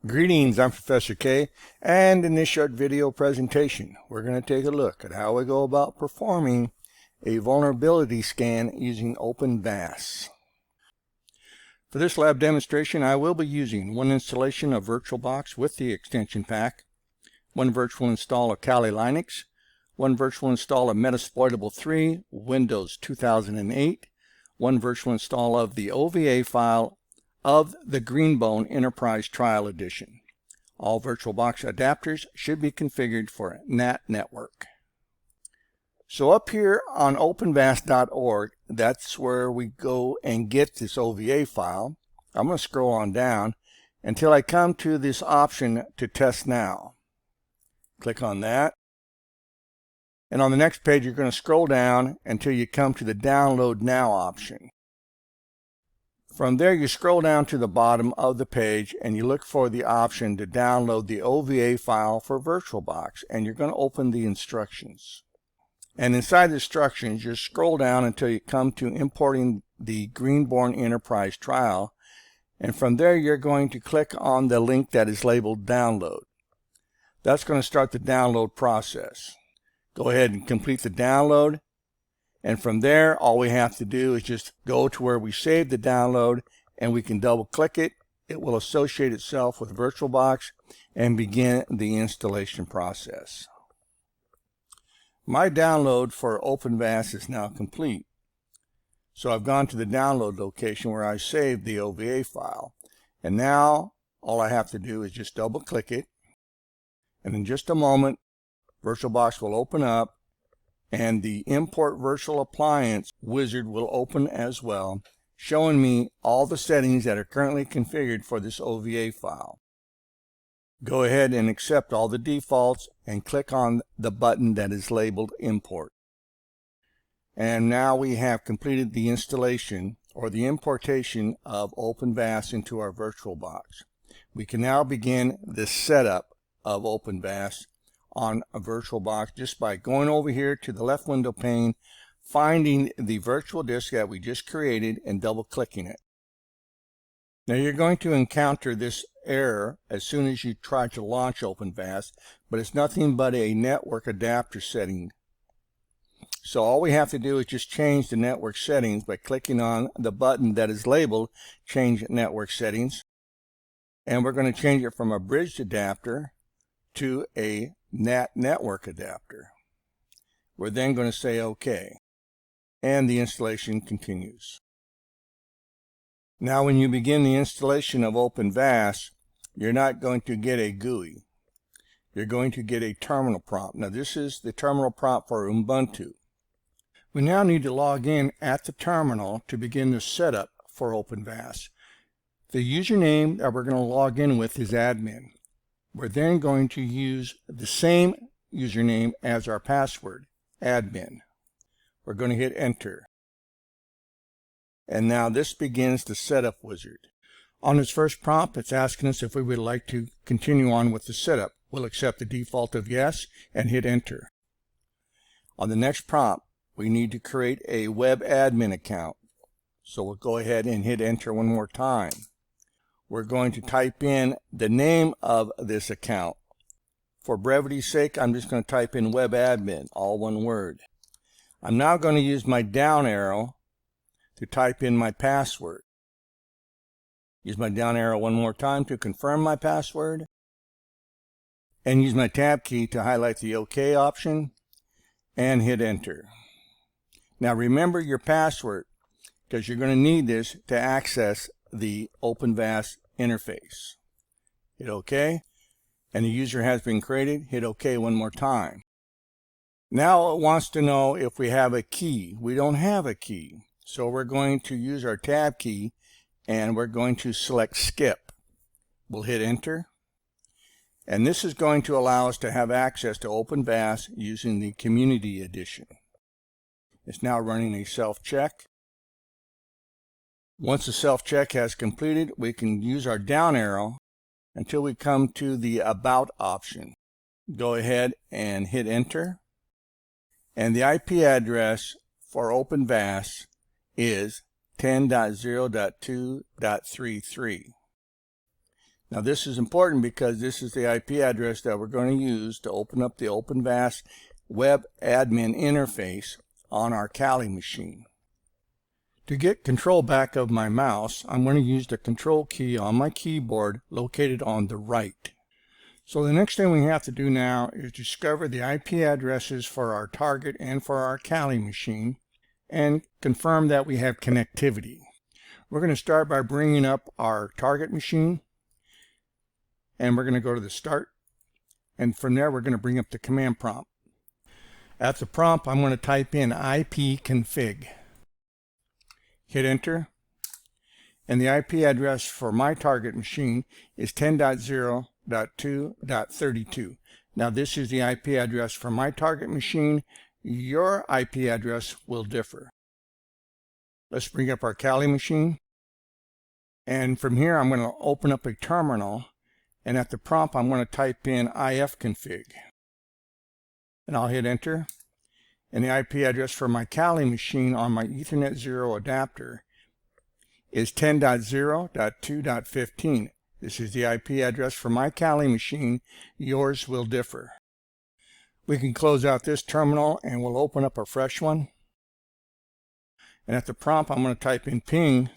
Greetings, I'm Professor K, and in this short video presentation, we're going to take a look at how we go about performing a vulnerability scan using OpenVAS. For this lab demonstration, I will be using one installation of VirtualBox with the extension pack, one virtual install of Kali Linux, one virtual install of Metasploitable 3, Windows 2008, one virtual install of the OVA file of the Greenbone Enterprise Trial Edition. All VirtualBox adapters should be configured for NAT network. So up here on openvas.org, that's where we go and get this OVA file. I'm going to scroll on down until I come to this option to test now. Click on that. And on the next page, you're going to scroll down until you come to the Download Now option. From there, you scroll down to the bottom of the page and you look for the option to download the OVA file for VirtualBox, and you're going to open the instructions. And inside the instructions, you scroll down until you come to importing the Greenbone Enterprise Trial, and from there you're going to click on the link that is labeled Download. That's going to start the download process. Go ahead and complete the download. And from there, all we have to do is just go to where we saved the download, and we can double click it. It will associate itself with VirtualBox and begin the installation process. My download for OpenVAS is now complete. So I've gone to the download location where I saved the OVA file. And now all I have to do is just double click it. And in just a moment, VirtualBox will open up, and the Import Virtual Appliance wizard will open as well, showing me all the settings that are currently configured for this OVA file. Go ahead and accept all the defaults and click on the button that is labeled Import. And now we have completed the installation or the importation of OpenVAS into our VirtualBox. We can now begin the setup of OpenVAS on a VirtualBox just by going over here to the left window pane, finding the virtual disk that we just created and double clicking it. Now you're going to encounter this error as soon as you try to launch OpenVAS, but it's nothing but a network adapter setting. So all we have to do is just change the network settings by clicking on the button that is labeled Change Network Settings. And we're going to change it from a bridged adapter to a NAT network adapter. We're then going to say OK, and the installation continues. Now when you begin the installation of OpenVAS, you're not going to get a GUI. You're going to get a terminal prompt. Now this is the terminal prompt for Ubuntu. We now need to log in at the terminal to begin the setup for OpenVAS. The username that we're going to log in with is admin. We're then going to use the same username as our password, admin. We're going to hit enter. And now this begins the setup wizard. On its first prompt, it's asking us if we would like to continue on with the setup. We'll accept the default of yes and hit enter. On the next prompt, we need to create a web admin account. So we'll go ahead and hit enter one more time. We're going to type in the name of this account. For brevity's sake, I'm just going to type in web admin, all one word. I'm now going to use my down arrow to type in my password. Use my down arrow one more time to confirm my password. And use my tab key to highlight the OK option and hit enter. Now remember your password, because you're going to need this to access the OpenVAS interface. Hit OK, and the user has been created. Hit OK one more time. Now it wants to know if we have a key. We don't have a key, so we're going to use our tab key and we're going to select skip. We'll hit enter, and this is going to allow us to have access to OpenVAS using the Community Edition. It's now running a self-check. Once the self-check has completed, we can use our down arrow until we come to the About option. Go ahead and hit enter. And the IP address for OpenVAS is 10.0.2.33. Now this is important because this is the IP address that we're going to use to open up the OpenVAS web admin interface on our Kali machine. To get control back of my mouse, I'm going to use the control key on my keyboard located on the right. So the next thing we have to do now is discover the IP addresses for our target and for our Kali machine and confirm that we have connectivity. We're going to start by bringing up our target machine, and we're going to go to the start, and from there we're going to bring up the command prompt. At the prompt, I'm going to type in ipconfig. Hit enter, and the IP address for my target machine is 10.0.2.32. Now this is the IP address for my target machine. Your IP address will differ. Let's bring up our Kali machine, and from here I'm going to open up a terminal, and at the prompt I'm going to type in ifconfig, and I'll hit enter. And the IP address for my Kali machine on my Ethernet 0 adapter is 10.0.2.15. This is the IP address for my Kali machine. Yours will differ. We can close out this terminal and we'll open up a fresh one. And at the prompt I'm going to type in ping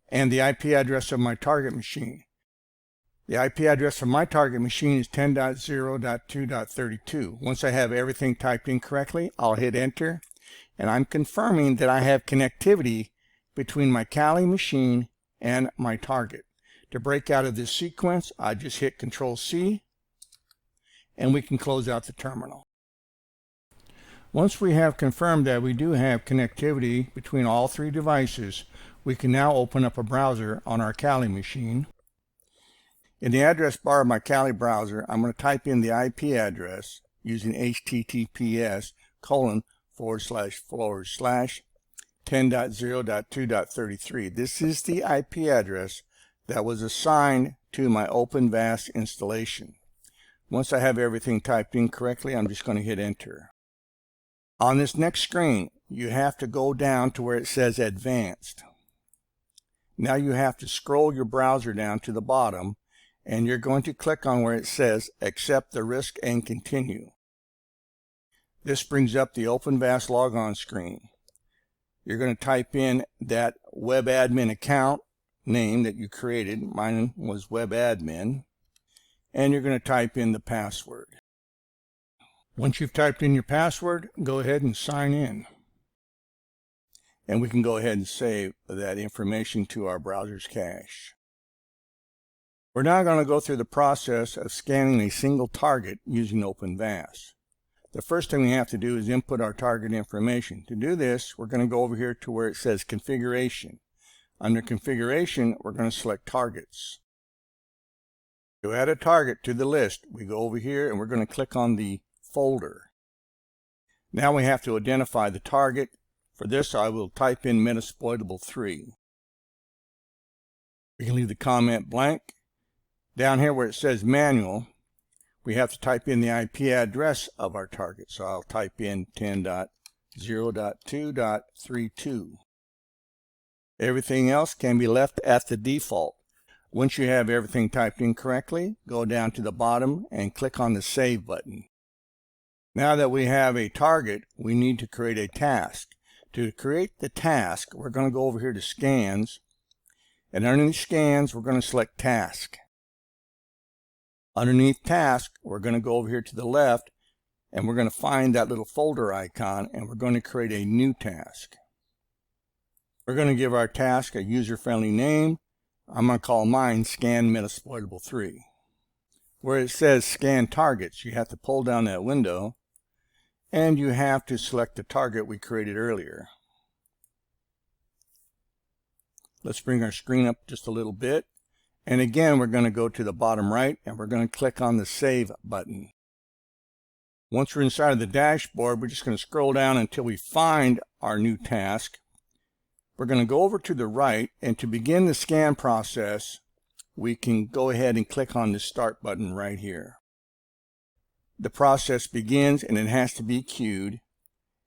and the IP address of my target machine. The IP address for my target machine is 10.0.2.32. Once I have everything typed in correctly, I'll hit enter, and I'm confirming that I have connectivity between my Kali machine and my target. To break out of this sequence, I just hit Control-C, and we can close out the terminal. Once we have confirmed that we do have connectivity between all three devices, we can now open up a browser on our Kali machine. In the address bar of my Kali browser, I'm going to type in the IP address using https://10.0.2.33. This is the IP address that was assigned to my OpenVAS installation. Once I have everything typed in correctly, I'm just going to hit enter. On this next screen, you have to go down to where it says Advanced. Now you have to scroll your browser down to the bottom, and you're going to click on where it says Accept the Risk and Continue. This brings up the OpenVAS logon screen. You're going to type in that web admin account name that you created. Mine was web admin. And you're going to type in the password. Once you've typed in your password, go ahead and sign in. And we can go ahead and save that information to our browser's cache. We're now going to go through the process of scanning a single target using OpenVAS. The first thing we have to do is input our target information. To do this, we're going to go over here to where it says Configuration. Under Configuration, we're going to select Targets. To add a target to the list, we go over here and we're going to click on the folder. Now we have to identify the target. For this, I will type in Metasploitable 3. We can leave the comment blank. Down here where it says Manual, we have to type in the IP address of our target. So I'll type in 10.0.2.32. Everything else can be left at the default. Once you have everything typed in correctly, go down to the bottom and click on the Save button. Now that we have a target, we need to create a task. To create the task, we're going to go over here to Scans, and underneath Scans, we're going to select Task. Underneath Task, we're going to go over here to the left, and we're going to find that little folder icon, and we're going to create a new task. We're going to give our task a user-friendly name. I'm going to call mine Scan Metasploitable 3. Where it says Scan Targets, you have to pull down that window, and you have to select the target we created earlier. Let's bring our screen up just a little bit. And again, we're going to go to the bottom right, and we're going to click on the Save button. Once we're inside of the dashboard, we're just going to scroll down until we find our new task. We're going to go over to the right, and to begin the scan process, we can go ahead and click on the Start button right here. The process begins, and it has to be queued,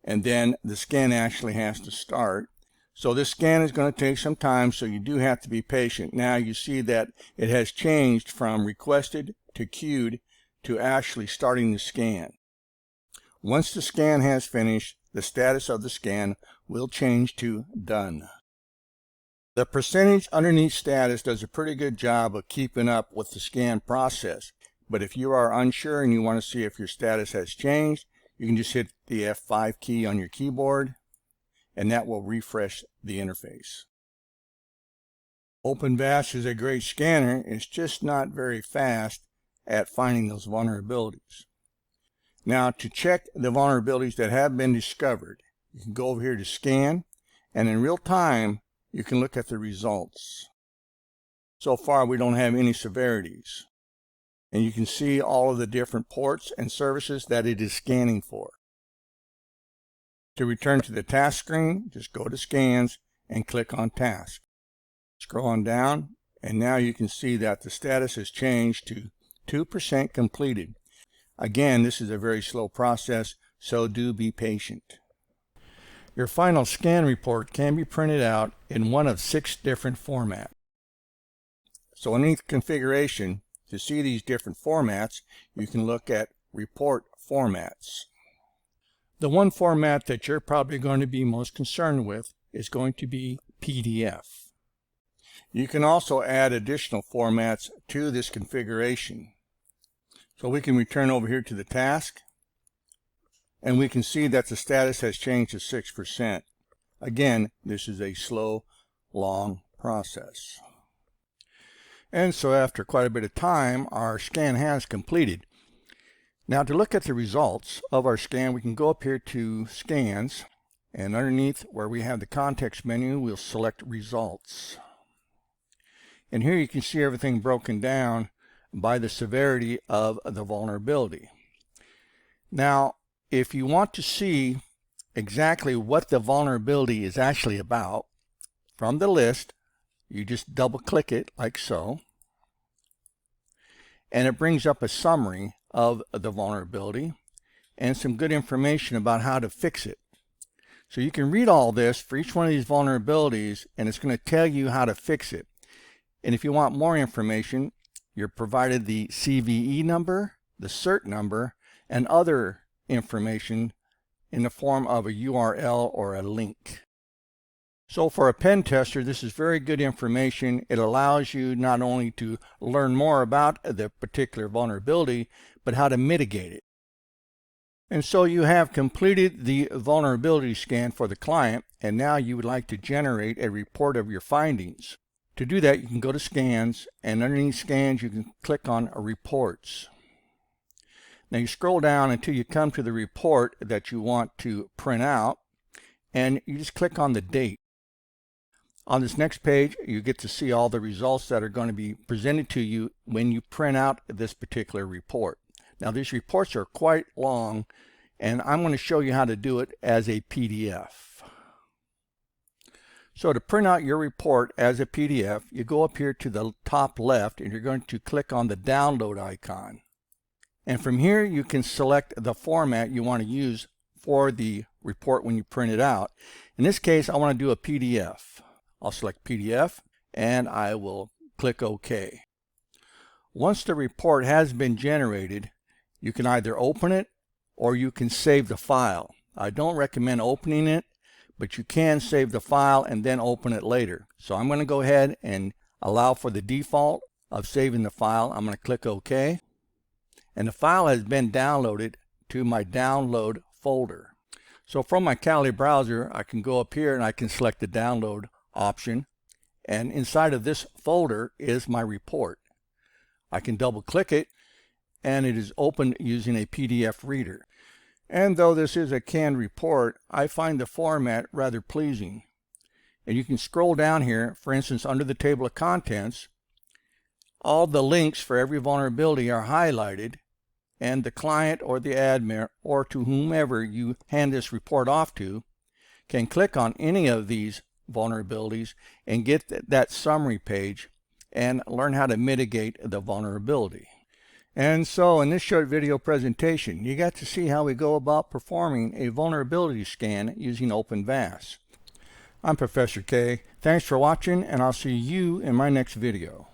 and then the scan actually has to start. So this scan is going to take some time, so you do have to be patient. Now you see that it has changed from requested to queued to actually starting the scan. Once the scan has finished, the status of the scan will change to done. The percentage underneath status does a pretty good job of keeping up with the scan process. But if you are unsure and you want to see if your status has changed, you can just hit the F5 key on your keyboard, and that will refresh the interface. OpenVAS is a great scanner. It's just not very fast at finding those vulnerabilities. Now, to check the vulnerabilities that have been discovered, you can go over here to Scan, and in real time, you can look at the results. So far, we don't have any severities. And you can see all of the different ports and services that it is scanning for. To return to the task screen, just go to Scans and click on Task. Scroll on down, and now you can see that the status has changed to 2% completed. Again, this is a very slow process, so do be patient. Your final scan report can be printed out in one of 6 different formats. So underneath configuration, to see these different formats, you can look at report formats. The one format that you're probably going to be most concerned with is going to be PDF. You can also add additional formats to this configuration. So we can return over here to the task, and we can see that the status has changed to 6%. Again, this is a slow, long process. And so after quite a bit of time, our scan has completed. Now to look at the results of our scan, we can go up here to Scans, and underneath where we have the context menu, we'll select Results. And here you can see everything broken down by the severity of the vulnerability. Now, if you want to see exactly what the vulnerability is actually about, from the list, you just double click it like so, and it brings up a summary of the vulnerability and some good information about how to fix it. So you can read all this for each one of these vulnerabilities, and it's going to tell you how to fix it. And if you want more information, you're provided the CVE number, the CERT number, and other information in the form of a URL or a link. So for a pen tester, this is very good information. It allows you not only to learn more about the particular vulnerability, but how to mitigate it. And so you have completed the vulnerability scan for the client, and now you would like to generate a report of your findings. To do that, you can go to Scans, and underneath Scans, you can click on Reports. Now you scroll down until you come to the report that you want to print out, and you just click on the date. On this next page, you get to see all the results that are going to be presented to you when you print out this particular report. Now these reports are quite long, and I'm going to show you how to do it as a PDF. So to print out your report as a PDF, you go up here to the top left, and you're going to click on the download icon. And from here, you can select the format you want to use for the report when you print it out. In this case, I want to do a PDF. I'll select PDF, and I will click OK. Once the report has been generated, you can either open it or you can save the file. I don't recommend opening it, but you can save the file and then open it later. So I'm going to go ahead and allow for the default of saving the file. I'm going to click OK. And the file has been downloaded to my download folder. So from my Kali browser, I can go up here and I can select the download option. And inside of this folder is my report. I can double click it, and it is opened using a PDF reader. And though this is a canned report, I find the format rather pleasing. And you can scroll down here, for instance, under the table of contents, all the links for every vulnerability are highlighted, and the client or the admin or to whomever you hand this report off to can click on any of these vulnerabilities and get that summary page and learn how to mitigate the vulnerability. And so in this short video presentation, you got to see how we go about performing a vulnerability scan using OpenVAS. I'm Professor K. Thanks for watching, and I'll see you in my next video.